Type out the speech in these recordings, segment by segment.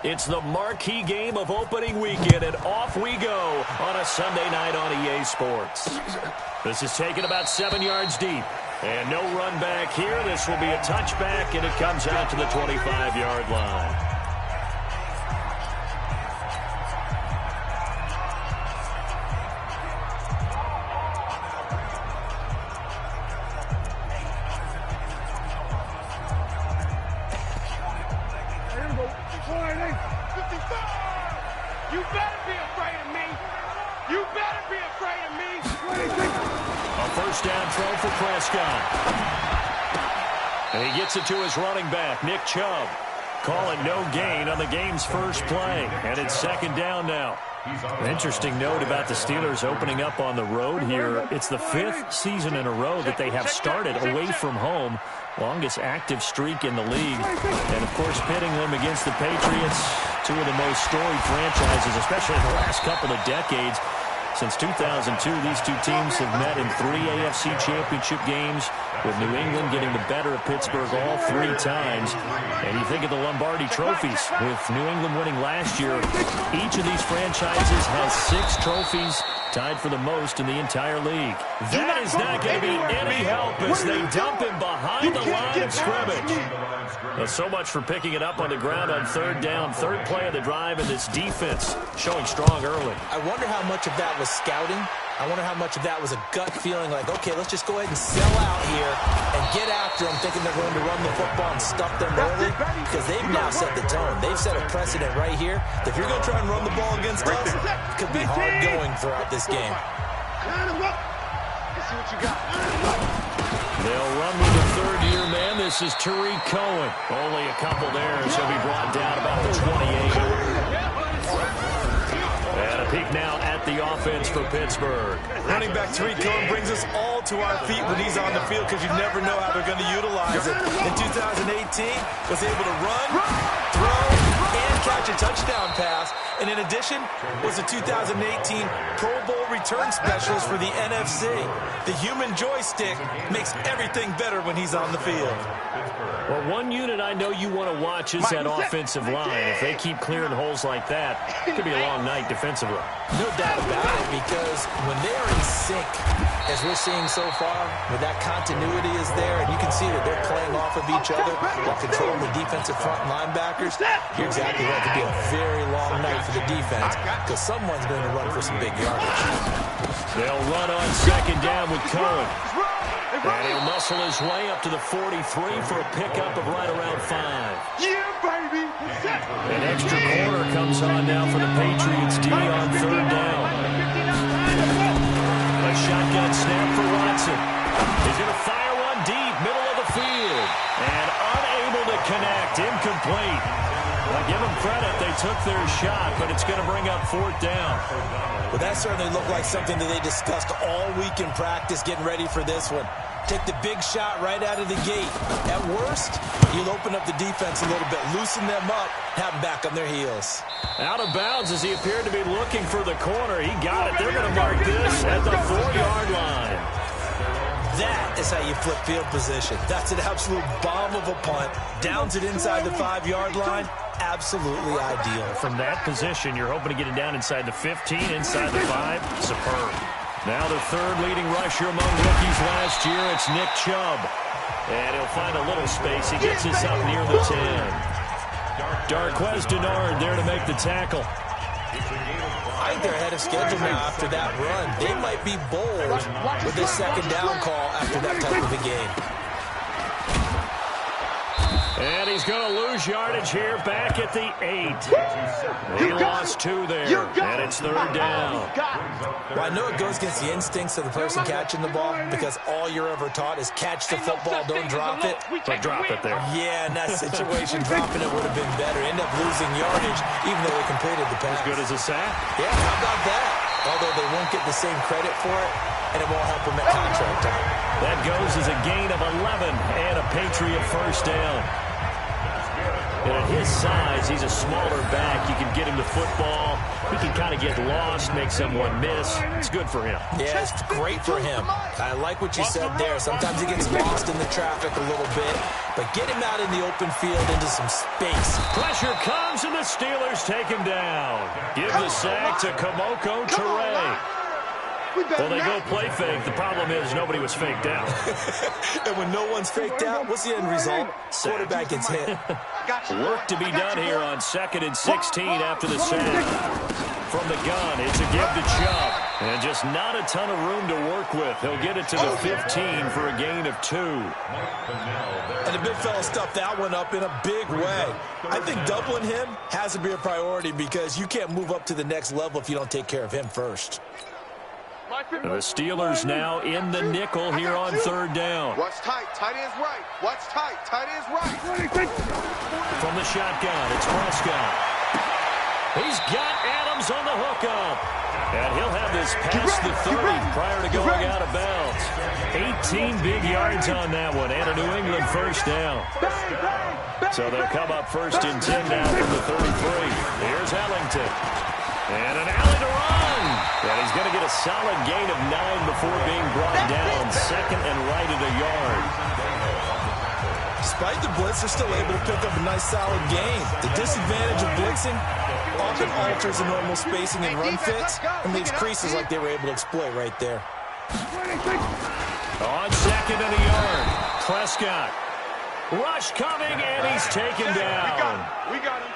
It's the marquee game of opening weekend, and off we go on a Sunday night on EA Sports. This is taken about 7 yards deep, and no run back here. This will be a touchback, and it comes out to the 25-yard line. And he gets it to his running back, Nick Chubb. Calling no gain on the game's first play. And it's second down now. An interesting note about the Steelers opening up on the road here. It's the 5th season in a row that they have started away from home. Longest active streak in the league. And, of course, pitting them against the Patriots, two of the most storied franchises, especially in the last couple of decades. Since 2002, these two teams have met in 3 AFC championship games, with New England getting the better of Pittsburgh all 3 times. And you think of the Lombardi trophies, with New England winning last year. Each of these franchises has 6 trophies, tied for the most in the entire league. That is not going to be any help as they dump him behind the line of scrimmage. Well, so much for picking it up on the ground on third down. Third play of the drive, and this defense showing strong early. I wonder how much of that was scouting. I wonder how much of that was a gut feeling like, okay, let's just go ahead and sell out here and get after them, thinking they're going to run the football and stuff them early, because they've now set the tone. They've set a precedent right here. If you're going to try and run the ball against us, it could be hard going throughout this game. They'll run with the third-year man. This is Tariq Cohen. Only a couple there, so he'll be brought down about the 28. And a peek now at the offense for Pittsburgh. Running back Tariq Cohen brings us all to our feet when he's on the field, because you never know how they're going to utilize it. In 2018, was able to run, throw, and catch a touchdown pass. And in addition, was a 2018 Pro Bowl return specialist for the NFC. The human joystick makes everything better when he's on the field. Well, one unit I know you want to watch is that offensive line. If they keep clearing holes like that, it could be a long night defensively. No doubt about it, because when they're in sync, as we're seeing so far, when that continuity is there, and you can see that they're playing off of each other while controlling the defensive front linebackers, you're exactly right. It could be a very long night for the defense, because someone's going to run for some big yardage. They'll run on second down with Cohen. And he'll muscle his way up to the 43 for a pickup of right around 5. Yeah, baby! An extra corner comes on now for the Patriots D on third down. A shotgun snap for Watson. He's going to fire one deep, middle of the field. And unable to connect, incomplete. Well, give them credit, they took their shot, but it's going to bring up fourth down. Well, that certainly looked like something that they discussed all week in practice, getting ready for this one. Take the big shot right out of the gate. At worst, you'll open up the defense a little bit, loosen them up, have them back on their heels. Out of bounds as he appeared to be looking for the corner. He got it. They're going to mark this at the 4-yard line. That is how you flip field position. That's an absolute bomb of a punt. Downs it inside the 5-yard line. Absolutely ideal. From that position, you're hoping to get it down inside the 15, inside the 5. Superb. Now the third leading rusher among rookies last year, it's Nick Chubb. And he'll find a little space. He gets this up near the 10. Darquez Denard there to make the tackle. I think they're ahead of schedule now after that run. They might be bold with this second down call after that type of a game. And he's going to lose yardage here back at the 8. He lost 2 there, and it's third down. Well, I know it goes against the instincts of the person catching the ball, because all you're ever taught is catch the football, don't drop it. But drop it there. Yeah, in that situation, dropping it would have been better. End up losing yardage, even though they completed the pass. As good as a sack. Yeah, how about that? Although they won't get the same credit for it, and it won't help them at contract time. That goes as a gain of 11 and a Patriot first down. And at his size, he's a smaller back. You can get him the football. He can kind of get lost, make someone miss. It's good for him. Yeah, it's great for him. I like what you said there. Sometimes he gets lost in the traffic a little bit, but get him out in the open field into some space. Pressure comes, and the Steelers take him down. Give the sack to Kamoko Toure. Well, they go play fake. The problem is nobody was faked out. And when no one's faked out, what's the end result? Quarterback gets hit. Work to be done here on 2nd and 16 after the sack. From the gun, it's a give to Chubb. And just not a ton of room to work with. He'll get it to the 15 for a gain of 2. And the big fella stuffed that one up in a big way. I think doubling him has to be a priority because you can't move up to the next level if you don't take care of him first. The Steelers now in the nickel here on 3rd down. Watch tight. Tight end's right. Watch tight. Tight end's right. From the shotgun, it's Prescott. He's got Adams on the hookup. And he'll have this past the 30 prior to going out of bounds. 18 big yards on that one and a New England first down. So they'll come up 1st and 10 now from the 33. Here's Ellington. And an alley to run. And he's going to get a solid gain of 9 before being brought down. 2nd and right at a yard. Despite the blitz, they're still able to pick up a nice solid gain. The disadvantage of blitzing often alters the normal spacing and run fits and leaves creases like they were able to exploit right there. On 2nd and a yard, Prescott. Rush coming, and he's taken down. We got him.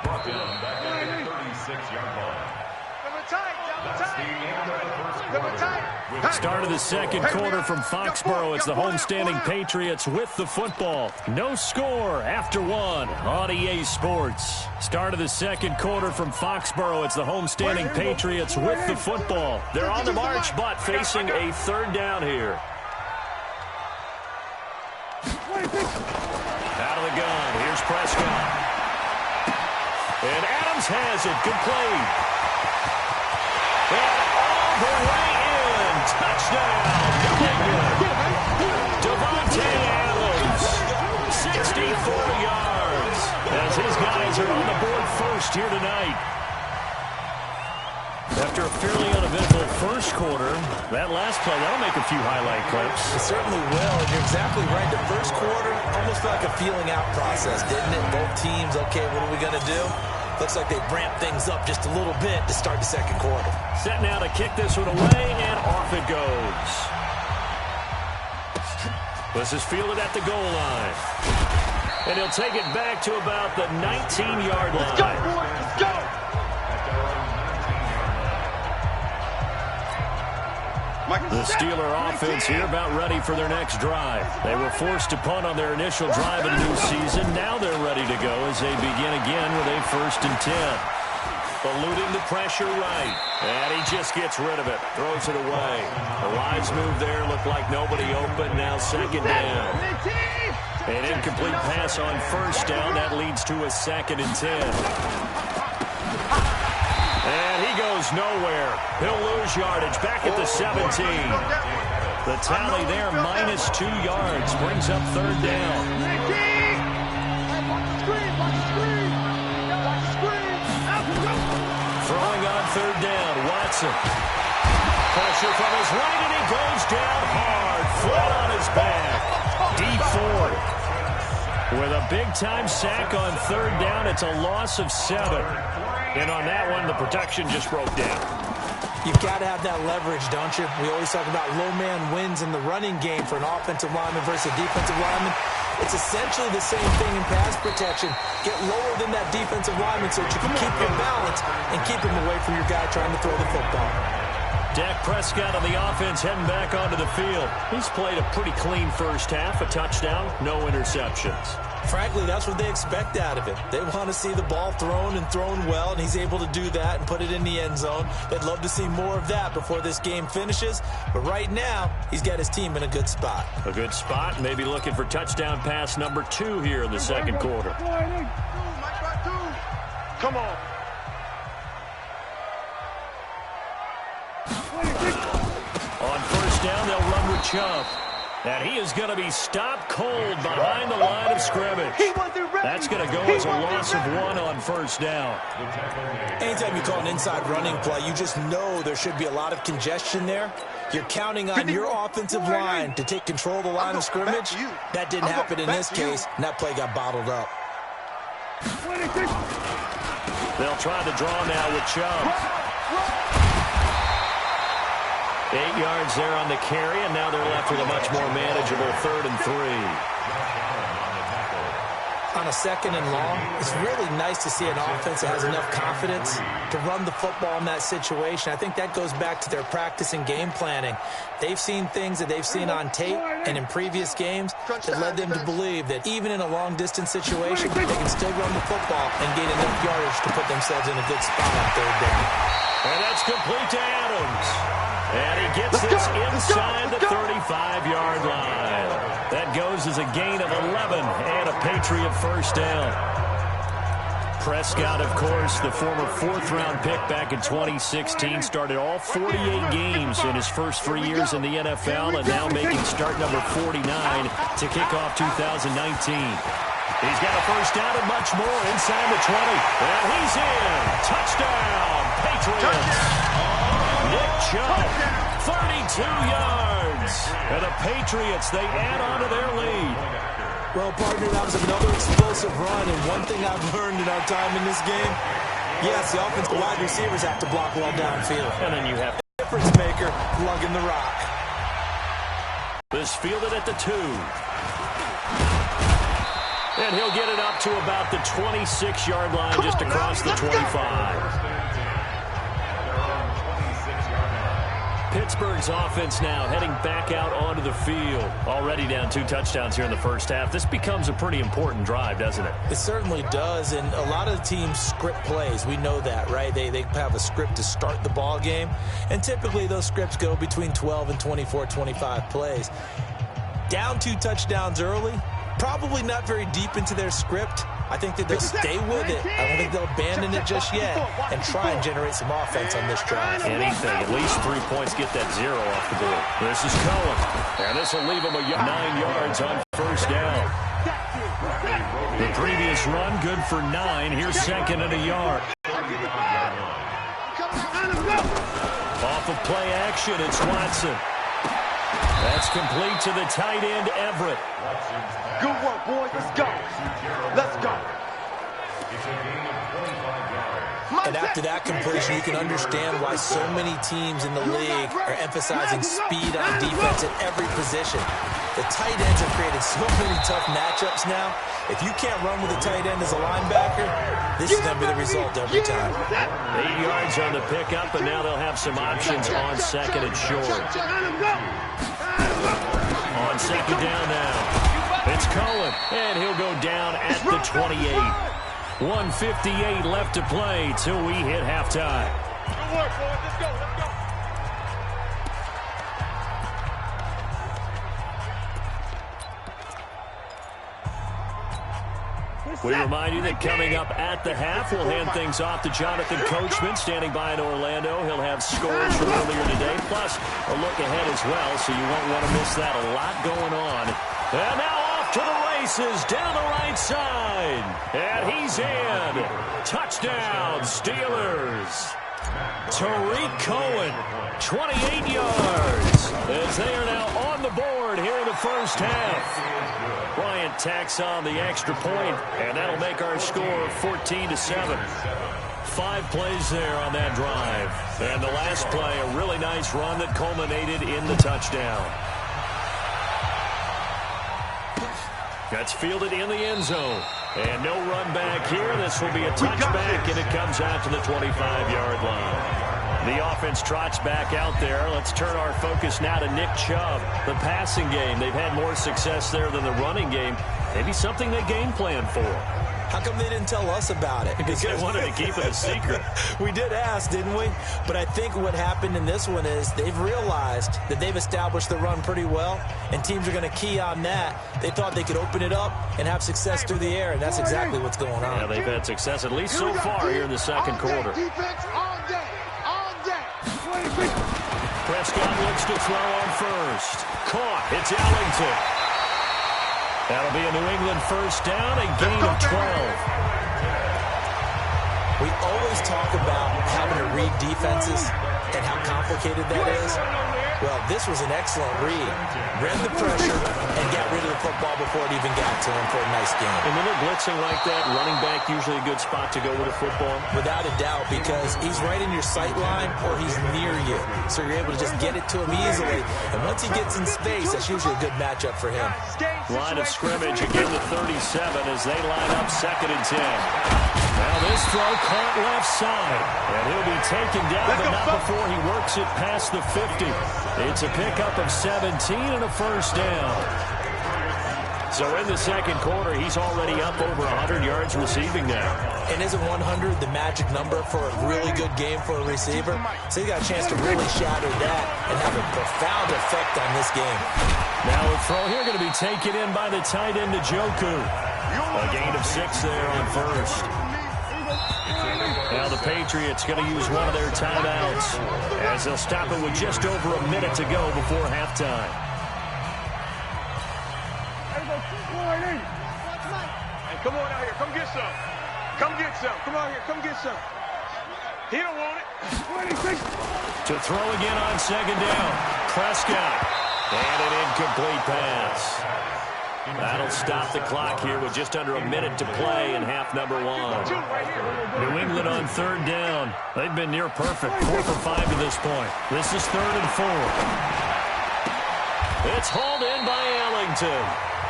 Brought down back at the 36-yard line. Start of the 2nd quarter from Foxborough. It's the homestanding Patriots with the football. No score after 1 on EA Sports. Start of the 2nd quarter from Foxborough. It's the homestanding Patriots with the football. They're on the march, but facing a 3rd down here. Out of the gun. Here's Prescott. And Adams has it. Good play. And all the way in. Touchdown. New England. Devontae Adams. 64 yards. As his guys are on the board first here tonight. After a fairly uneventful first quarter, that last play, that'll make a few highlight clips. It certainly will, and you're exactly right. The first quarter almost felt like a feeling out process, didn't it? Both teams, okay, what are we going to do? Looks like they ramped things up just a little bit to start the 2nd quarter. Set now to kick this one away, and off it goes. This is fielded at the goal line. And he'll take it back to about the 19-yard line. Let's go, boys. Let's go. The Steeler offense here about ready for their next drive. They were forced to punt on their initial drive of the new season. Now they're ready to go as they begin again with a 1st and 10. Eluding the pressure right. And he just gets rid of it. Throws it away. The lines move there. Look like nobody open. Now 2nd down. An incomplete pass on 1st down. That leads to a 2nd and 10. And he goes nowhere. He'll lose yardage back at the 17. The tally there, -2 yards, brings up 3rd down. Throwing on 3rd down, Watson. Pressure from his right, and he goes down hard, flat on his back. Deep Ford with a big-time sack on 3rd down. It's a loss of 7. And on that one, the protection just broke down. You've got to have that leverage, don't you? We always talk about low man wins in the running game for an offensive lineman versus a defensive lineman. It's essentially the same thing in pass protection. Get lower than that defensive lineman so that you can keep your balance and keep him away from your guy trying to throw the football. Dak Prescott on the offense heading back onto the field. He's played a pretty clean first half, a touchdown, no interceptions. Frankly, that's what they expect out of him. They want to see the ball thrown and thrown well, and he's able to do that and put it in the end zone. They'd love to see more of that before this game finishes. But right now, he's got his team in a good spot. A good spot, maybe looking for touchdown pass number 2 here in the 2nd quarter. Come on. On 1st down, they'll run with Chubb. And he is going to be stopped cold behind the line of scrimmage. That's going to go as a loss of 1 on first down. Anytime you call an inside running play, you just know there should be a lot of congestion there. You're counting on your offensive line to take control of the line of scrimmage. That didn't happen in this case, and that play got bottled up. They'll try the draw now with Chubb. 8 yards there on the carry, and now they're left with a much more manageable 3rd and 3. On a 2nd and long, it's really nice to see an offense that has enough confidence to run the football in that situation. I think that goes back to their practice and game planning. They've seen things that they've seen on tape and in previous games that led them to believe that even in a long-distance situation, they can still run the football and gain enough yardage to put themselves in a good spot on 3rd down. And that's complete to Adams. And he gets this inside the 35-yard line. That goes as a gain of 11 and a Patriot first down. Prescott, of course, the former 4th-round pick back in 2016, started all 48 games in his first 3 years in the NFL, and now making start number 49 to kick off 2019. He's got a first down and much more inside the 20. And he's in. Touchdown, Patriots. Nick Chubb, 32 yards. And the Patriots, they add on to their lead. Well, partner, that was another explosive run, and one thing I've learned in our time in this game, yes, the offensive wide receivers have to block well downfield. And then you have the difference maker lugging the rock. This fielded at the 2. And he'll get it up to about the 26-yard line, just across the 25. Pittsburgh's offense now heading back out onto the field. Already down 2 touchdowns here in the first half. This becomes a pretty important drive, doesn't it? It certainly does, and a lot of the teams script plays. We know that, right? They have a script to start the ball game, and typically those scripts go between 12 and 24, 25 plays. Down 2 touchdowns early, probably not very deep into their script. I think that they'll stay with it. I don't think they'll abandon it just yet and try and generate some offense on this drive. Anything, at least 3 points, get that 0 off the board. This is Cohen, and this will leave him 9 yards on first down. The previous run, good for 9. Here's 2nd and a yard. Off of play action, it's Watson. That's complete to the tight end, Everett. Good work, boys. Let's go. Let's go. And after that completion, you can understand why so many teams in the league are emphasizing speed on defense at every position. The tight ends have created so many tough matchups now. If you can't run with a tight end as a linebacker, this is going to be the result every time. 8 yards on the pickup, and now they'll have some options on 2nd and short. On 2nd down now. It's Cohen, and he'll go down at the 28. 1:58 left to play till we hit halftime. Good work, boys. Let's go. Let's go. We remind you that coming up at the half, we'll hand things off to Jonathan Coachman, standing by in Orlando. He'll have scores from earlier today, plus a look ahead as well, so you won't want to miss that. A lot going on. And now off to the races, down the right side. And he's in. Touchdown, Steelers. Tariq Cohen, 28 yards, as they are now on the board here in the first half. Bryant tacks on the extra point, and that'll make our score 14-7. 5 plays there on that drive. And the last play, a really nice run that culminated in the touchdown. That's fielded in the end zone. And no run back here. This will be a touchback, and it comes out to the 25-yard line. The offense trots back out there. Let's turn our focus now to Nick Chubb. The passing game, they've had more success there than the running game. Maybe something they game plan for. How come they didn't tell us about it? Because they wanted to keep it a secret. We did ask, didn't we? But I think what happened in this one is they've realized that they've established the run pretty well, and teams are going to key on that. They thought they could open it up and have success through the air, and that's exactly what's going on. Yeah, they've had success, at least so far, here in the second quarter. Defense all day. All day. Prescott looks to throw on first. Caught. It's Ellington. That'll be a New England first down, a gain of 12. We always talk about having to read defenses and how complicated that is. Well, this was an excellent read. Read the pressure and got rid of the football before it even got to him for a nice game. And when they're blitzing like that, running back usually a good spot to go with a football? Without a doubt, because he's right in your sight line or he's near you. So you're able to just get it to him easily. And once he gets in space, that's usually a good matchup for him. Line of scrimmage again to 37 as they line up 2nd and 10. Now this throw caught left side. And he'll be taken down, but not before he works it past the 50. It's a pickup of 17 and a first down. So in the second quarter, he's already up over 100 yards receiving now. And isn't 100 the magic number for a really good game for a receiver? So he got a chance to really shatter that and have a profound effect on this game. Now a throw here going to be taken in by the tight end, Njoku. A gain of 6 there on first. Now the Patriots going to use one of their timeouts as they'll stop it with just over a minute to go before halftime. Hey, come on out here. Come get some. Come get some. Come out here. Come get some. He don't want it. To throw again on 2nd down. Prescott. And an incomplete pass. That'll stop the clock here with just under a minute to play in half number 1. New England on 3rd down. They've been near perfect, 4 for 5 to this point. This is 3rd and 4. It's hauled in by Ellington.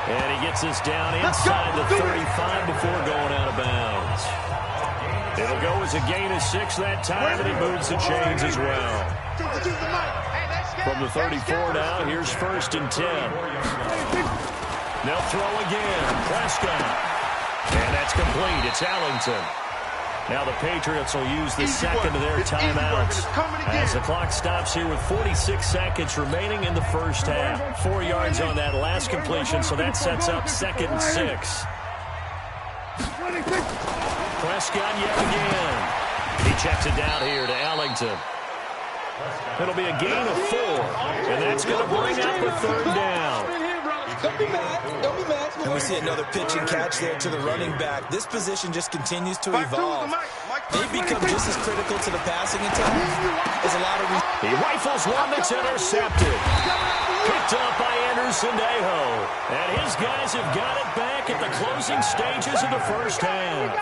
And he gets us down inside the 35 before going out of bounds. It'll go as a gain of 6 that time, and he moves the chains as well. From the 34 now, here's 1st and 10. They'll throw again. Prescott. And that's complete. It's Ellington. Now the Patriots will use the second of their timeouts as the clock stops here with 46 seconds remaining in the first half. 4 yards on that last completion, so that sets up 2nd and 6. Prescott yet again. He checks it down here to Ellington. It'll be a gain of 4, and that's going to bring up a 3rd down. Don't be mad. Don't be mad. And we see another pitch and catch there to the running back. This position just continues to evolve. They become just as critical to the passing attack as a lot of... He rifles one that's intercepted. Picked up by Anderson-Dejo. And his guys have got it back at the closing stages of the first half.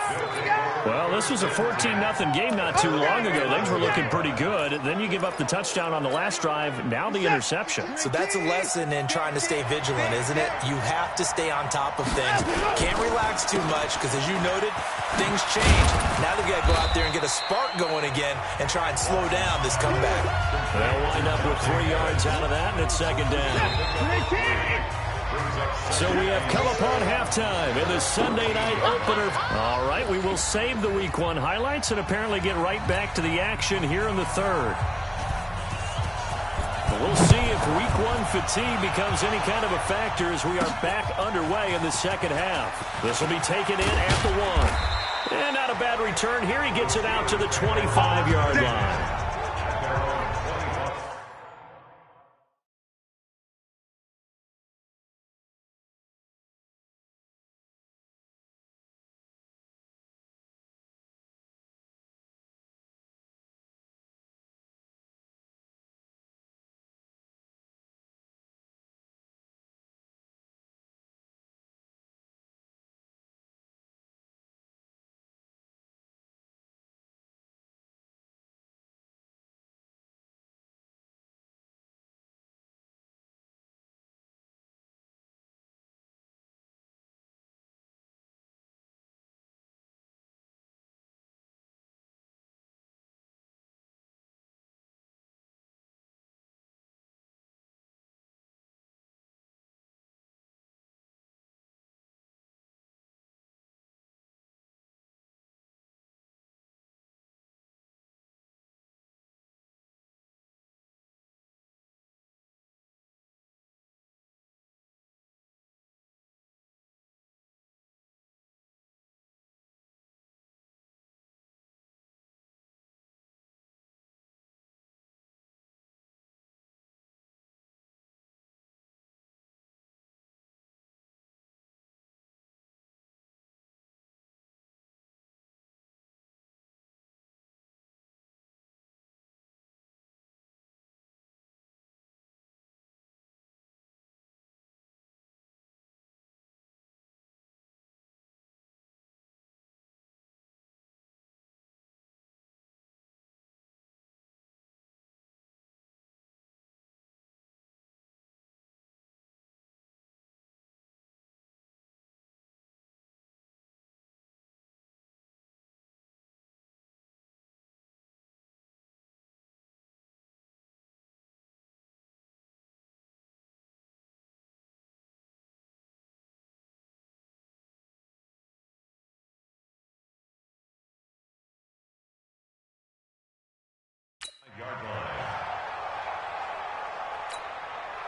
Well, this was a 14-0 game not too long ago. Things were looking pretty good. Then you give up the touchdown on the last drive. Now the interception. So that's a lesson in trying to stay vigilant, isn't it? You have to stay on top of things. Can't relax too much because, as you noted, things change. Now they've got to go out there and get a spark going again and try and slow down this comeback. They'll wind up with 3 yards out of that, and it's 2nd down. So we have come upon halftime in the Sunday night opener. All right, we will save the Week 1 highlights and apparently get right back to the action here in the 3rd. We'll see if Week 1 fatigue becomes any kind of a factor as we are back underway in the second half. This will be taken in at the 1. And not a bad return here. He gets it out to the 25-yard line.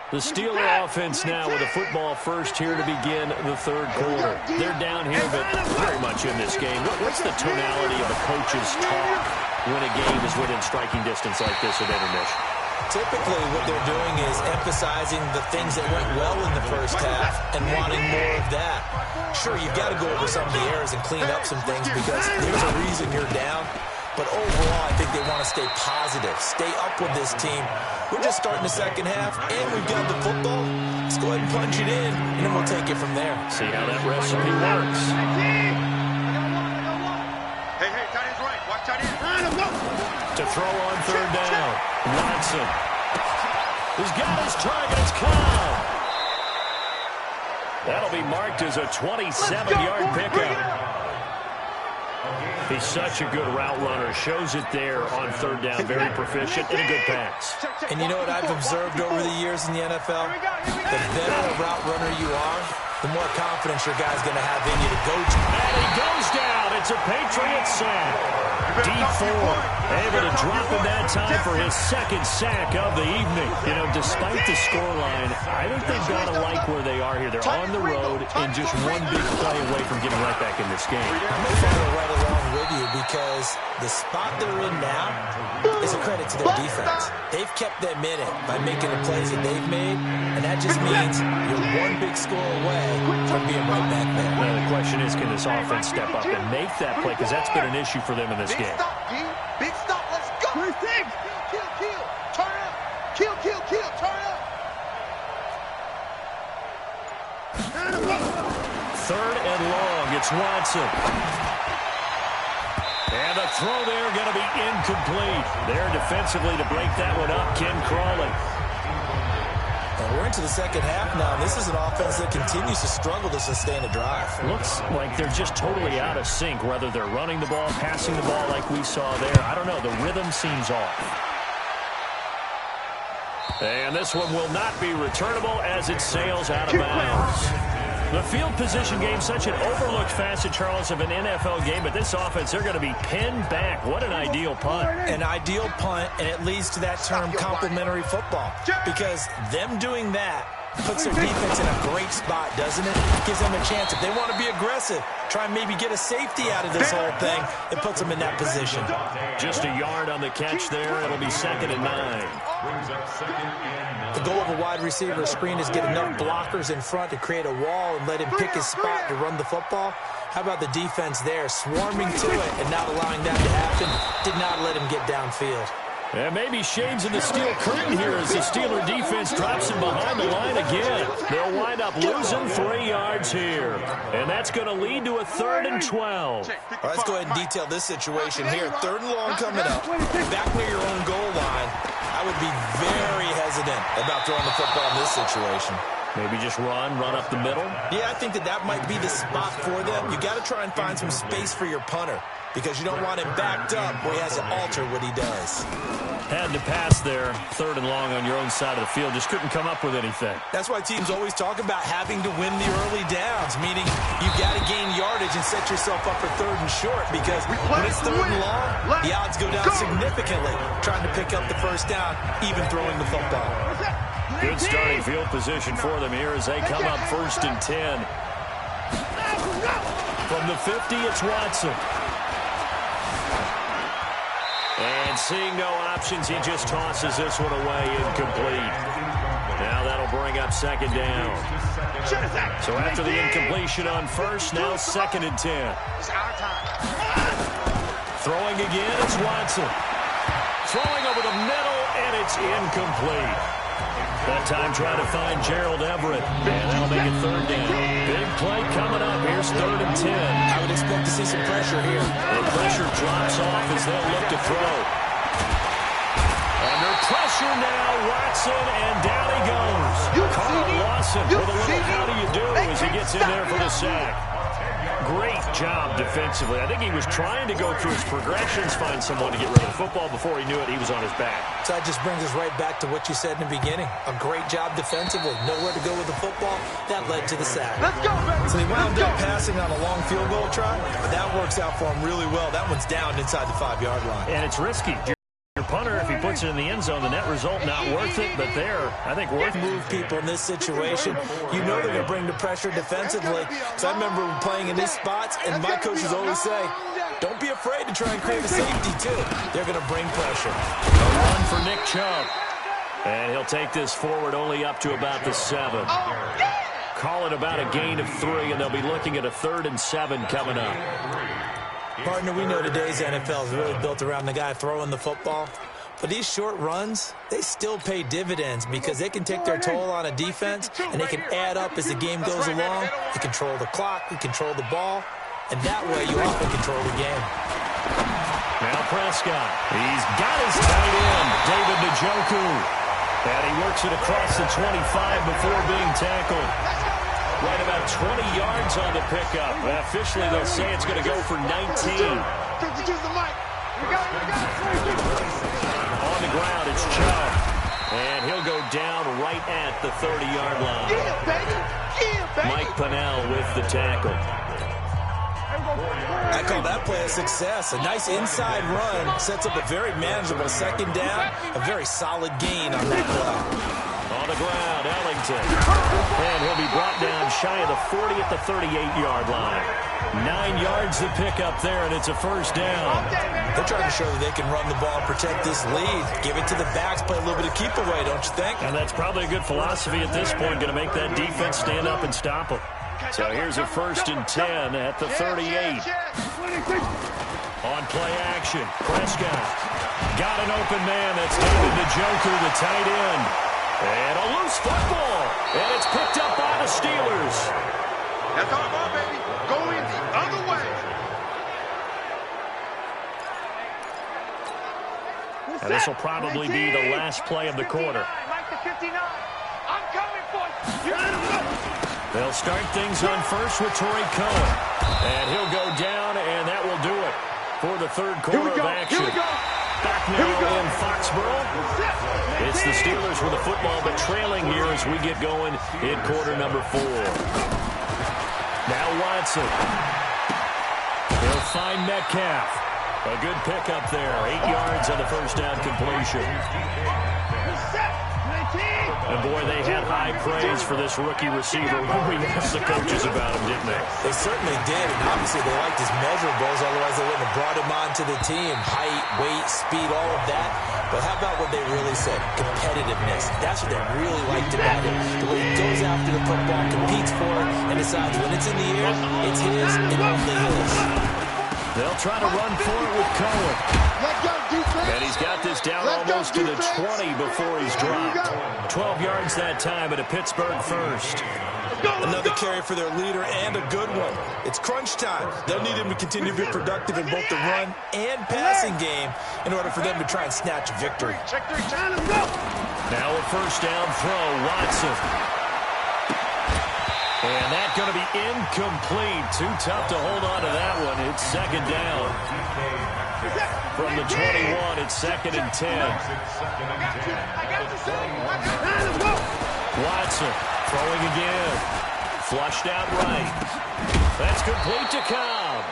The Steeler offense now with a football first here to begin the third quarter. They're down here, but very much in this game. What's the tonality of a coach's talk when a game is within striking distance like this at intermission? Typically, what they're doing is emphasizing the things that went well in the first half and wanting more of that. Sure, you've got to go over some of the errors and clean up some things because there's a reason you're down. But overall, I think they want to stay positive, stay up with this team. We're just starting the second half, and we've got the football. Let's go ahead and punch it in, and then we'll take it from there. See how that recipe works. Hey, tight end's right. Watch tight end. To throw on third down, Watson. He's got his target. It's Cobb. That'll be marked as a 27-yard pickup. He's such a good route runner. Shows it there on third down. Very proficient and a good pass. And you know what I've observed over the years in the NFL? The better a route runner you are, the more confidence your guy's going to have in you to go to. And he goes down. It's a Patriots sack. Deep Ford able to drop in that time for his second sack of the evening. You know, despite the scoreline, I think they've got to like where they are here. They're on the road and just one big play away from getting right back in this game. I'm going to follow right along with you because the spot they're in now is a credit to their defense. They've kept them in it by making the plays that they've made, and that just means you're one big score away from being right back there. Now, the question is, can this offense step up and make that play? Because that's been an issue for them in this game. Big stop, D. Big stop. Let's go. Kill. Turn up. Kill. Turn up. Third and long. It's Watson. And the throw there going to be incomplete. There defensively to break that one up, Ken Crawley. And we're into the second half now, and this is an offense that continues to struggle to sustain a drive. Looks like they're just totally out of sync, whether they're running the ball, passing the ball like we saw there. I don't know. The rhythm seems off. And this one will not be returnable as it sails out of bounds. The field position game, such an overlooked facet, Charles, of an NFL game, but this offense, they're going to be pinned back. What an ideal punt. An ideal punt, and it leads to that term complementary football, because them doing that puts their defense in a great spot, doesn't it? Gives them a chance. If they want to be aggressive, try and maybe get a safety out of this whole thing, it puts them in that position. Just a yard on the catch there. It'll be 2nd and 9. The goal of a wide receiver screen is get enough blockers in front to create a wall and let him pick his spot to run the football. How about the defense there, swarming to it and not allowing that to happen? Did not let him get downfield. And maybe shades of the steel curtain here as the Steeler defense drops him behind the line again. They'll wind up losing 3 yards here. And that's going to lead to a 3rd and 12. All right, let's go ahead and detail this situation here. 3rd and long coming up. Back near your own goal line. I would be very hesitant about throwing the football in this situation. Maybe just run up the middle? Yeah, I think that might be the spot for them. You got to try and find some space for your punter, because you don't want him backed up where he has to alter what he does. Had to pass there, 3rd and long on your own side of the field. Just couldn't come up with anything. That's why teams always talk about having to win the early downs, meaning you've got to gain yardage and set yourself up for 3rd and short, because when it's 3rd and long, the odds go down significantly trying to pick up the first down, even throwing the football. Good starting field position for them here as they come up 1st and 10. From the 50, it's Watson. And seeing no options, he just tosses this one away incomplete. Now that'll bring up 2nd down. So after the incompletion on 1st, now 2nd and 10. Throwing again, it's Watson. Throwing over the middle, and it's incomplete. That time trying to find Gerald Everett. And that'll make it 3rd down. Big play coming up. Here's 3rd and 10. I would expect to see some pressure here. The pressure drops off as they'll look to throw. Under pressure now, Watson, and down he goes. Carl Lawson with a little how do you do as he gets in there for the sack. Great job defensively. I think he was trying to go through his progressions, find someone to get rid of the football. Before he knew it, he was on his back. So that just brings us right back to what you said in the beginning. A great job defensively. Nowhere to go with the football. That led to the sack. Let's go, baby. So they wound up passing on a long field goal try, but that works out for him really well. That one's down inside the 5-yard line. And it's risky. You're punter, if he puts it in the end zone, the net result not worth it, but there, I think worth it. Move people in this situation. You know they're going to bring the pressure defensively. Because I remember playing in these spots, and my coaches always say, don't be afraid to try and create a safety, too. They're going to bring pressure. A run for Nick Chubb. And he'll take this forward only up to about the 7. Call it about a gain of 3, and they'll be looking at a 3rd and 7 coming up. Partner, we know today's NFL is really built around the guy throwing the football. But these short runs, they still pay dividends because they can take their toll on a defense, and they can add up as the game goes along. They control the clock, they control the ball, and that way you often control the game. Now Prescott, he's got his tight end, David Njoku. And he works it across the 25 before being tackled. Right about 20 yards on the pickup. Officially, they'll say it's going to go for 19. On the ground, it's Chubb. And he'll go down right at the 30-yard line. Mike Pennell with the tackle. I call that play a success. A nice inside run sets up a very manageable 2nd down. A very solid gain on that play. On the ground, Ellington. And he'll be brought down shy of the 40 at the 38-yard line. 9 yards to pick up there, and it's a 1st down. They're trying to show that they can run the ball, protect this lead. Give it to the backs, play a little bit of keep away, don't you think? And that's probably a good philosophy at this point, going to make that defense stand up and stop them. So here's a 1st and 10 at the 38. On play action, Prescott. Got an open man. That's David Njoku, the tight end. And a loose football. And it's picked up by the Steelers. That's our ball, baby. Going the other way. And this will probably be the last play of the quarter. Mike the 59. I'm coming for you. They'll start things on first with Torrey Cohen. And he'll go down, and that will do it for the 3rd quarter of action. Back now in Foxborough. It's the Steelers with the football, but trailing here as we get going in quarter number 4. Now Watson. He'll find Metcalf. A good pickup there. 8 yards on the 1st down completion. And boy, they had high praise for this rookie receiver when we asked the coaches about him, didn't they? They certainly did, and obviously they liked his measurables, otherwise they wouldn't have brought him onto the team. Height, weight, speed, all of that. But how about what they really said? Competitiveness. That's what they really liked about him. The way he goes after the football, competes for it, and decides when it's in the air, it's his and only his. They'll try to run for it with Cohen. And he's got this down almost to the 20 before he's dropped. 12 yards that time at a Pittsburgh 1st. Another carry for their leader and a good one. It's crunch time. They'll need him to continue to be productive in both the run and passing game in order for them to try and snatch a victory. Now a 1st down throw, Watson. And that's going to be incomplete. Too tough to hold on to that one. It's 2nd down. From the 21, it's 2nd and 10. Watson throwing again. Flushed out right. That's complete to Cobb.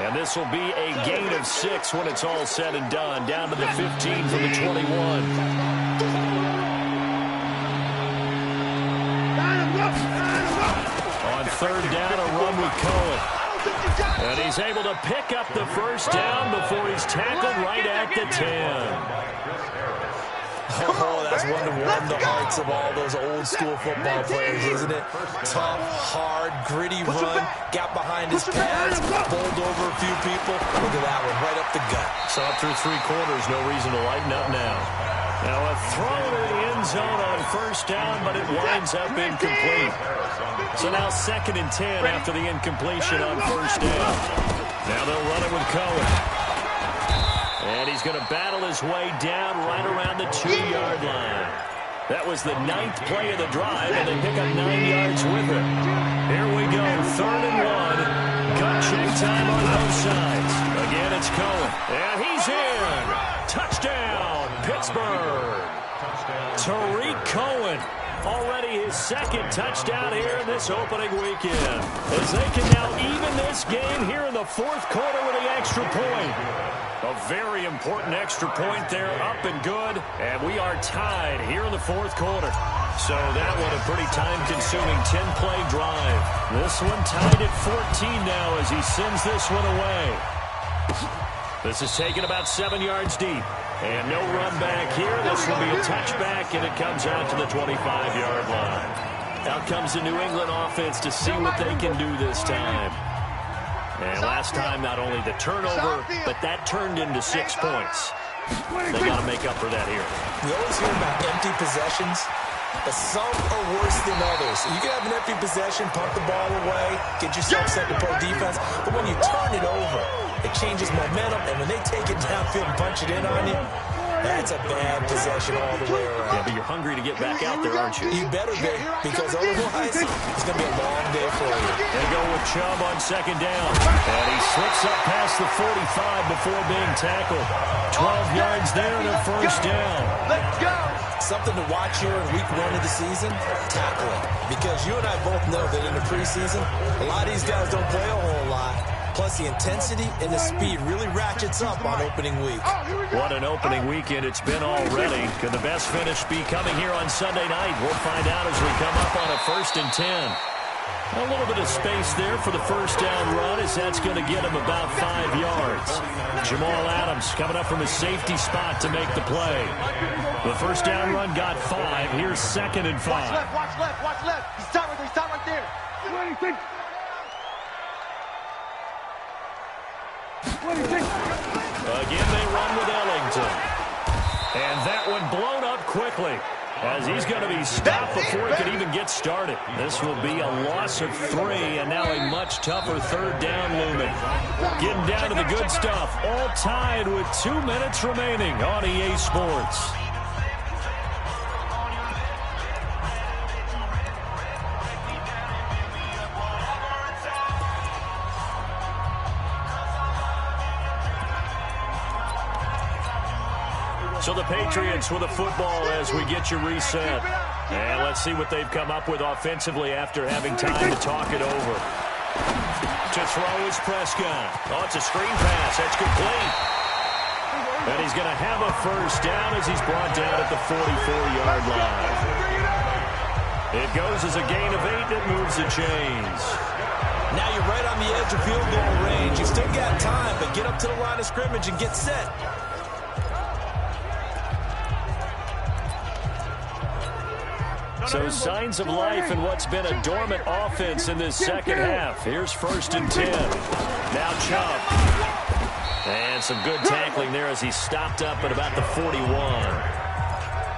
And this will be a gain of 6 when it's all said and done. Down to the 15 from the 21. On 3rd down, a run with Cohen. And he's able to pick up the 1st down before he's tackled right at the 10. Oh, that's one to warm the hearts of all those old school football players, isn't it? Tough, hard, gritty run, got behind his pads, bowled over a few people. Look at that one, right up the gut. So up through 3 quarters, no reason to lighten up now. Now a throw to the end zone on 1st down, but it winds up incomplete. So now 2nd and 10 after the incompletion on 1st down. Now they'll run it with Cohen. And he's going to battle his way down right around the 2-yard line. That was the 9th play of the drive, and they pick up 9 yards with it. Here we go, 3rd and 1. Gut check time on both sides. Again, it's Cohen. And he's in. Touchdown, Pittsburgh. Tariq Cohen Already his second touchdown here in this opening weekend. As they can now even this game here in the fourth quarter with the extra point. A very important extra point there, up and good. And we are tied here in the fourth quarter. So that one a pretty time-consuming 10-play drive. This one tied at 14 now as he sends this one away. This is taken about 7 yards deep. And no run back here. This will be a touchback, and it comes out to the 25-yard line. Out comes the New England offense to see what they can do this time. And last time, not only the turnover, but that turned into 6 points. They got to make up for that here. We always hear about empty possessions, but some are worse than others. You can have an empty possession, punt the ball away, get yourself set to play defense, but when you turn it over, it changes momentum, and when they take it downfield and punch it in on you, that's a bad possession all the way around. Yeah, but you're hungry to get back out there, aren't you? You better be, because otherwise, it's going to be a long day for you. They go with Chubb on second down. And he slips up past the 45 before being tackled. 12 yards there and a first down. Let's go. Something to watch here in week 1 of the season, tackling. Because you and I both know that in the preseason, a lot of these guys don't play a whole lot. Plus, the intensity and the speed really ratchets up on opening week. What an opening weekend it's been already. Could the best finish be coming here on Sunday night? We'll find out as we come up on a 1st and 10. A little bit of space there for the first down run, as that's going to get him about 5 yards. Jamal Adams coming up from a safety spot to make the play. The first down run got 5. Here's 2nd and 5. Watch left, watch left, watch left. He's stopped right there. Again, they run with Ellington. And that one blown up quickly, as he's going to be stopped before he can even get started. This will be a loss of 3, and now a much tougher 3rd down looming. Getting down to the good stuff, all tied with 2 minutes remaining on EA Sports. So the Patriots with a football as we get you reset. And let's see what they've come up with offensively after having time to talk it over. To throw is Prescott. Oh, it's a screen pass. That's complete. And he's going to have a first down as he's brought down at the 44-yard line. It goes as a gain of 8 that moves the chains. Now you're right on the edge of field goal range. You've still got time, but get up to the line of scrimmage and get set. So signs of life in what's been a dormant offense in this second half. Here's 1st and 10. Now Chubb. And some good tackling there as he stopped up at about the 41.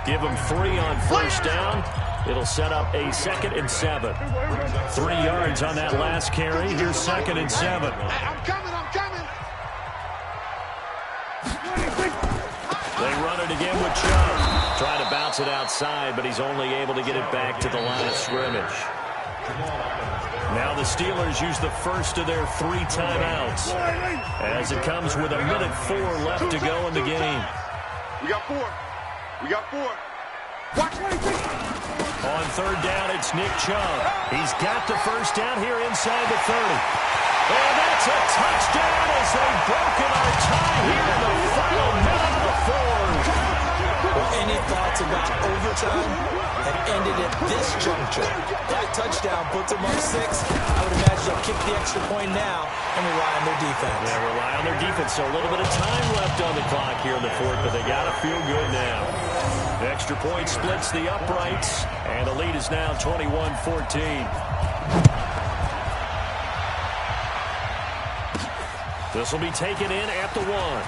Give him 3 on first down. It'll set up a 2nd and 7. 3 yards on that last carry. Here's 2nd and 7. I'm coming, I'm coming. They run it again with Chubb. Trying to bounce it outside, but he's only able to get it back to the line of scrimmage. Now the Steelers use the first of their 3 timeouts as it comes with 1:04 left to go in the game. We got 4. We got 4. Watch. On 3rd down, it's Nick Chubb. He's got the first down here inside the 30. And that's a touchdown as they've broken our tie here in the final minute of the 4th. Any thoughts about overtime have ended at this juncture. That touchdown puts them up 6. I would imagine they'll kick the extra point now and rely on their defense. Yeah, rely on their defense. So a little bit of time left on the clock here in the 4th, but they got to feel good now. The extra point splits the uprights, and the lead is now 21-14. This will be taken in at the 1.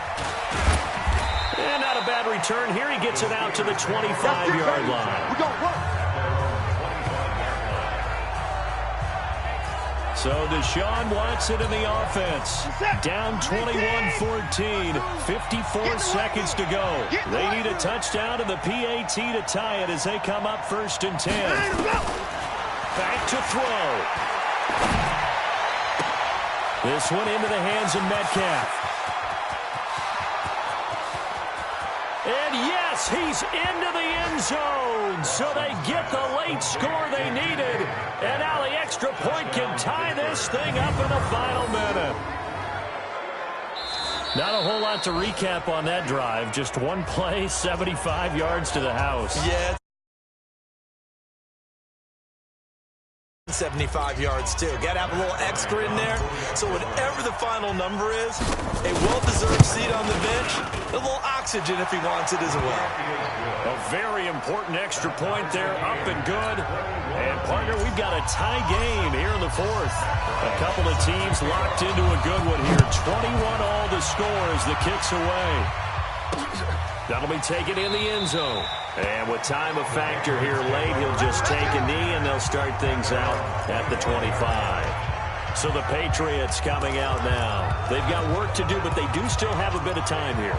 And not a bad return here. He gets it out to the 25-yard line. We gonna work. So Deshaun Watson in the offense. Down 21-14. 54 seconds to go. They need a touchdown and the PAT to tie it as they come up 1st and 10. Back to throw. This one into the hands of Metcalf. And yes, he's into the end zone. And so they get the late score they needed. And now the extra point can tie this thing up in the final minute. Not a whole lot to recap on that drive. Just one play, 75 yards to the house. Yeah. 75 yards, too. Got to have a little extra in there. So whatever the final number is, a well-deserved seat on the bench, a little oxygen if he wants it as well. A very important extra point there, up and good. And, partner, we've got a tie game here in the fourth. A couple of teams locked into a good one here. 21-all to score as the kick's away. That'll be taken in the end zone. And with time a factor here late, he'll just take a knee, and they'll start things out at the 25. So the Patriots coming out now. They've got work to do, but they do still have a bit of time here.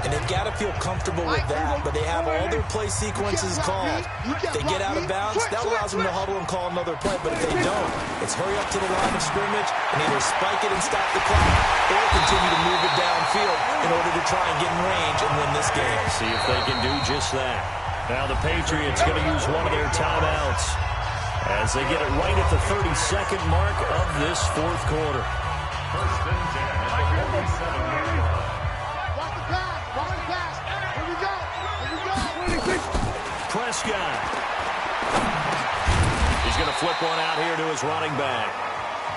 And they've got to feel comfortable with that, but they have all their play sequences called. If they get out of bounds, that allows them to huddle and call another play, but if they don't, it's hurry up to the line of scrimmage and either spike it and stop the clock or continue to move it downfield in order to try and get in range and win this game. See if they can do just that. Now the Patriots going to use one of their timeouts as they get it right at the 32nd mark of this fourth quarter. First and 10 at the 47-yard line. Prescott. He's going to flip one out here to his running back.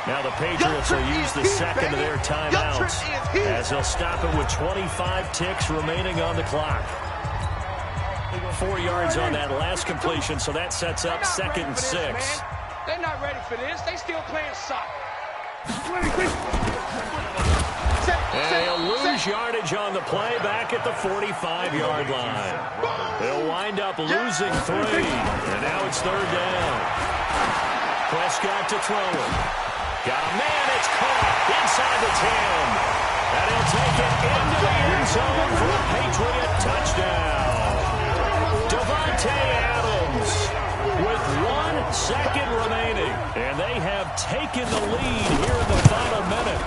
Now the Patriots will use the second of their timeouts as they'll stop it with 25 ticks remaining on the clock. 4 yards on that last completion, so that sets up 2nd and 6. They're not ready for this. They still playing soccer. And he'll lose yardage on the play back at the 45-yard line. They'll wind up losing 3, and now it's 3rd down. Prescott to throw it. Got a man, it's caught inside the 10. And he'll take it into the end zone for a Patriot touchdown. Davante Adams with 1 second remaining. And they have taken the lead here in the final minute.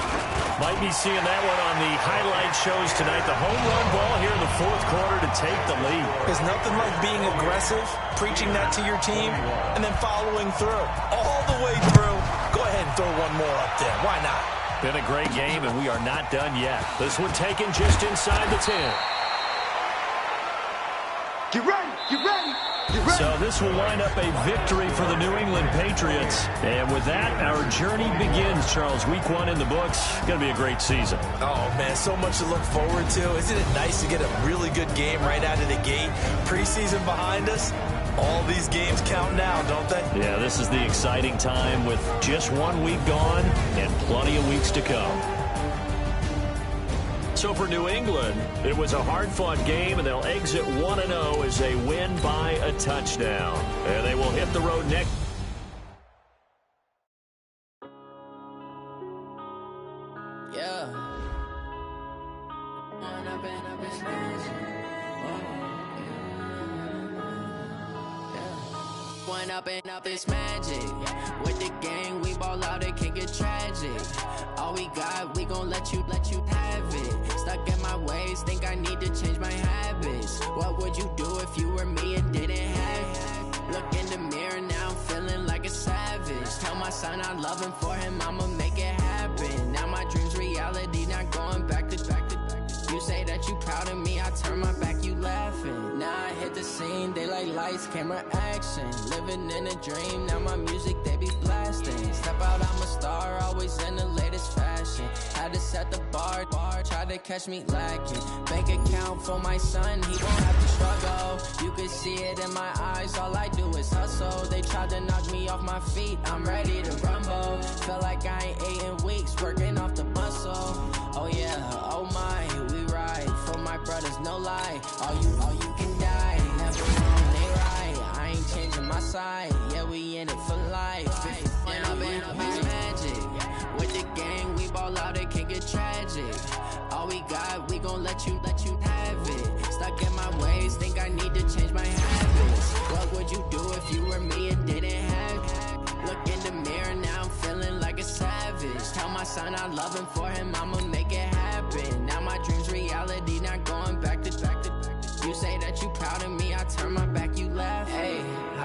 Might be seeing that one on the highlight shows tonight. The home run ball here in the fourth quarter to take the lead. There's nothing like being aggressive, preaching that to your team, and then following through. All the way through. Go ahead and throw one more up there. Why not? Been a great game, and we are not done yet. This one taken just inside the 10. Get ready, get ready. So this will wind up a victory for the New England Patriots. And with that, our journey begins, Charles. Week 1 in the books. Going to be a great season. Oh, man, so much to look forward to. Isn't it nice to get a really good game right out of the gate? Preseason behind us. All these games count now, don't they? Yeah, this is the exciting time with just 1 week gone and plenty of weeks to come. So for New England, it was a hard-fought game, and they'll exit 1-0 as they win by a touchdown. And they will hit the road next. Yeah. One up and up is magic. With the gang, we ball out, it can get tragic. All we got, we gon' let you have it. Stuck in my ways, think I need to change my habits. What would you do if you were me and didn't have it? Look in the mirror, now I'm feeling like a savage. Tell my son I love him, for him I'ma make it happen. Now my dream's reality, not going back to. You say that you proud of me, I turn my back, you laughing. Now I hit the scene, they like lights, camera, action. Living in a dream, now my music, they be blasting. Step out, I'm a star, always in the latest fashion. Had to set the bar, try to catch me lacking. Bank account for my son, he won't have to struggle. You can see it in my eyes, all I do is hustle. They tried to knock me off my feet, I'm ready to rumble. Feel like I ain't ate in weeks, working off the muscle. Oh yeah, oh my, we ride for my brothers, no lie. All you can die, never wrong, they right. I ain't changing my side, yeah, we in it for life. When up is magic. With the gang, we ball out, it can get tragic. All we got, we gon' let you have it. Stuck in my ways, think I need to change my habits. What would you do if you were me and didn't have it? Look in the mirror, now I'm feeling like a savage. Tell my son I love him, for him I'ma make it happen. Now my dream's reality, not going back to. You say that you proud of me, I turn my back, you laugh. Hey,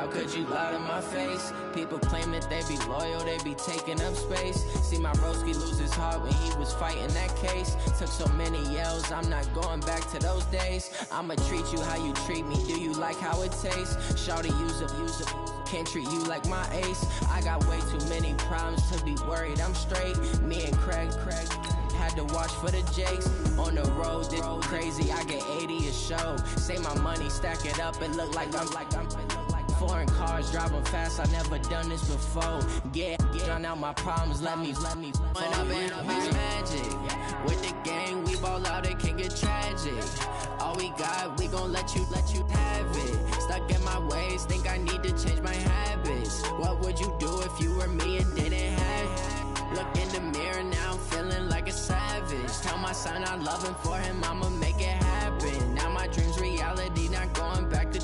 How could you lie to my face? People claim that they be loyal, they be taking up space. See my broski lose his heart when he was fighting that case. Took so many yells, I'm not going back to those days. I'ma treat you how you treat me, do you like how it tastes? Shawty, use up, can't treat you like my ace. I got way too many problems to be worried, I'm straight. Me and Craig had to watch for the Jakes. On the road, this crazy, I get 80 a show. Say my money, stack it up, it look like I'm foreign cars, driving fast, I never done this before. Get drown out my problems, let me When up in beach magic. With the gang, we ball out, it can get tragic. All we got, we gon' let you have it. Stuck in my ways, think I need to change my habits. What would you do if you were me and didn't have it? Look in the mirror now, I'm feeling like a savage. Tell my son I love him, for him I'ma make it happen. Now my dream's reality, not going back to.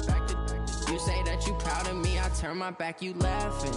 You say that you proud of me, I turn my back, you laughing.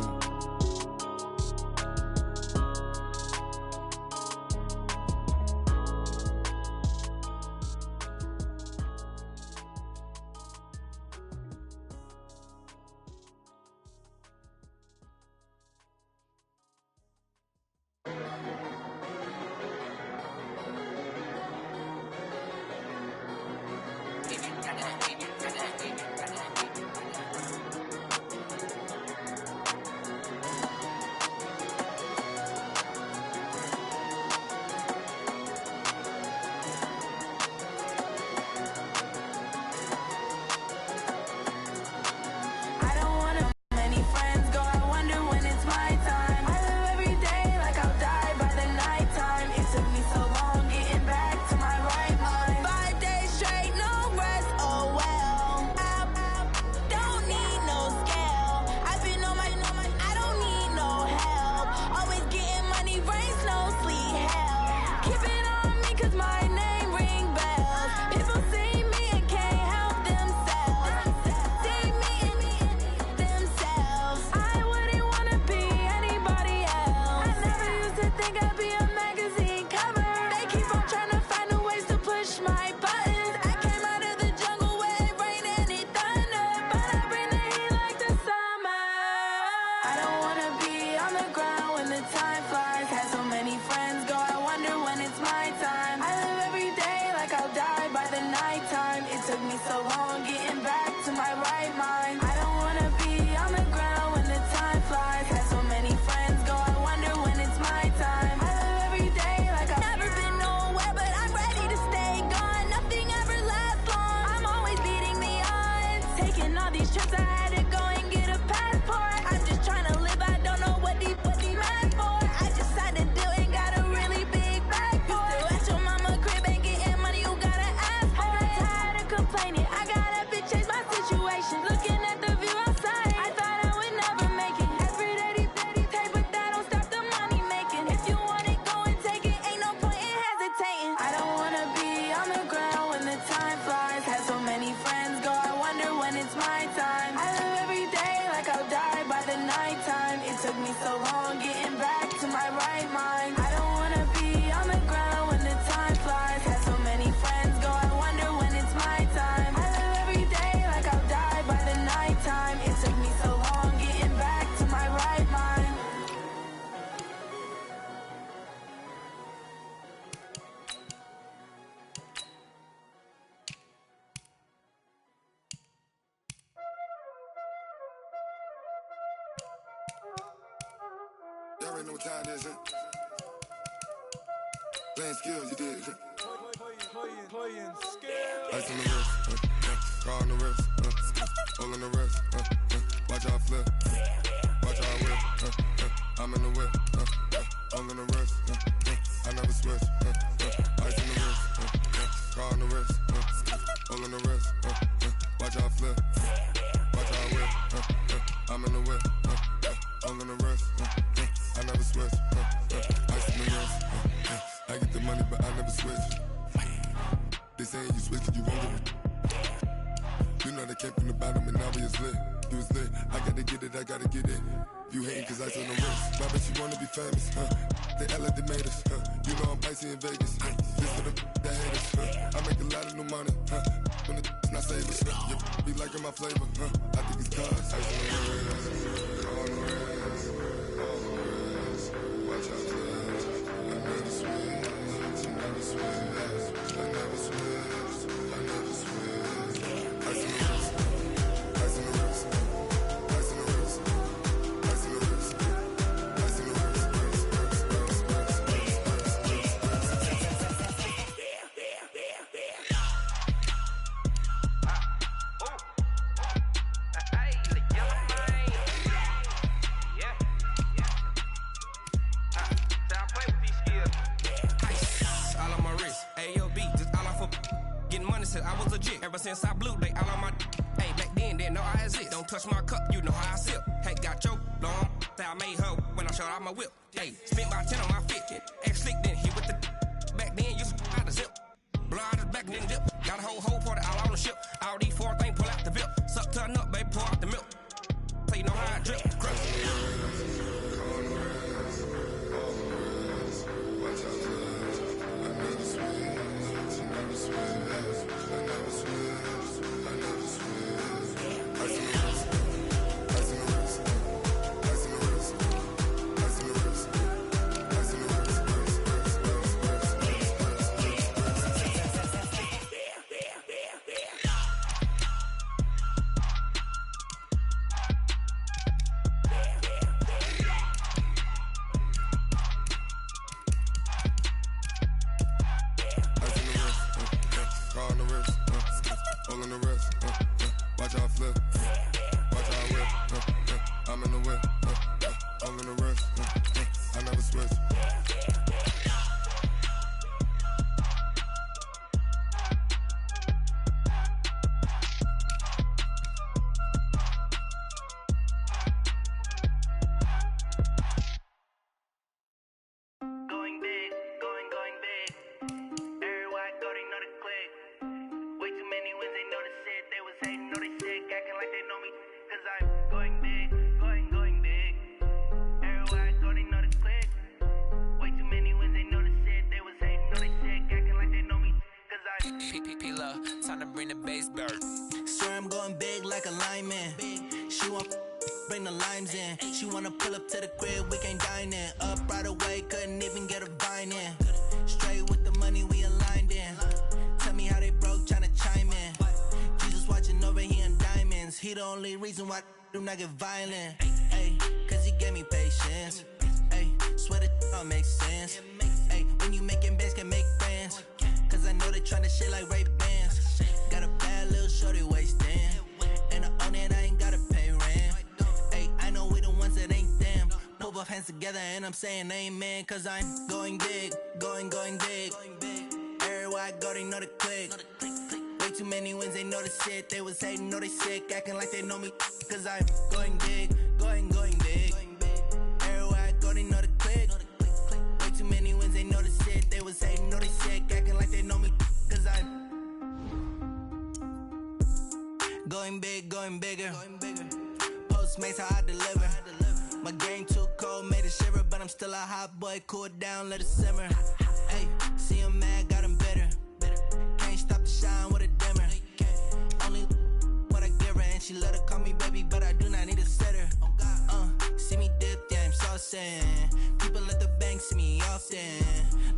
Y'all already know what time it is, huh? Playing skills, you did. Playing skills. Ice on the wrist, car on the wrist, hole in the wrist, watch out flip, watch out whip, I'm in the whip, hole in the wrist, I never switch, ice on the wrist, car on the wrist, hole in the wrist, watch out flip, watch out whip, I'm in the whip, hole in the wrist, I never switch, ice on the wrist, I get the money but I never switch. They saying you switch, you won't get it. You know they came from the bottom and now we is lit. You was lit, I gotta get it, I gotta get it. You hating cause I on the wrist. My bitch, you wanna be famous, They act like they made us, You know I'm icy in Vegas, This for the that hate us, I make a lot of new money, When the not save us, You be liking my flavor, I think it's cause ice on the wrist. Ever since I blew, they all on my hey, back then, didn't know I exist. Don't touch my cup, you know how I sip. Hey, got your long, I made her when I showed out my whip. Hey, spent about 10 on my fit. Ex-slick, then hit with the back then, used to out the zip. Blow out his back, then dip. Got a whole party all on the ship. All these 4 things, pull out the VIP. Suck, turn up, baby, pour out the milk. So you know how I drip. Reason why I do not get violent, ayy, cause he gave me patience, ayy, swear that don't make sense, ayy, when you making bands can make friends, cause I know they tryna shit like Ray-Bans, got a bad little shorty wasting, and I own it, I ain't gotta pay rent, ayy, I know we the ones that ain't them, put both hands together and I'm saying amen, cause I'm going big, going big, everywhere I go they know the click. Too many wins, they know the shit. They was hating, know they sick, acting like they know me. Cause I'm going big, going big. Everywhere I go, they know the click. Way too many wins, they know the shit. They was hating, know they sick, acting like they know me. Cause I'm going big, going bigger. Postmates, how I deliver. My game too cold, made it shiver. But I'm still a hot boy, cool it down, let it simmer. Hey, see him mad, got him bitter. Can't stop the shine with a dimmer. Only what I give her, and she let her call me baby, but I do not need a setter. See me dip, yeah, I'm saucing. People at the bank see me often.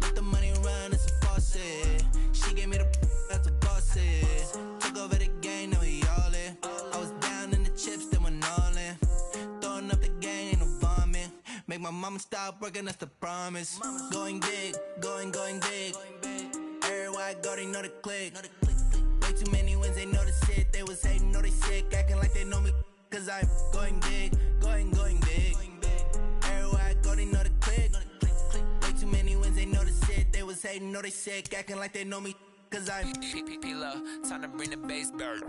Let the money run, it's a faucet. She gave me the that's a faucet. Took over the game, now we all in. I was down in the chips, then went all in. Throwing up the game, ain't no vomit. Make my mama stop working, that's the promise. Going big, going big. Everywhere I go, they know the click. Way too many wins, they know the shit. They was hating, know they sick, acting like they know me. Cause I'm going big, going big. Everywhere I go, they know the click. Way too many wins, they know the shit. They was hating, know they sick, acting like they know me. Cause I'm P-Love, time to bring the bass bird.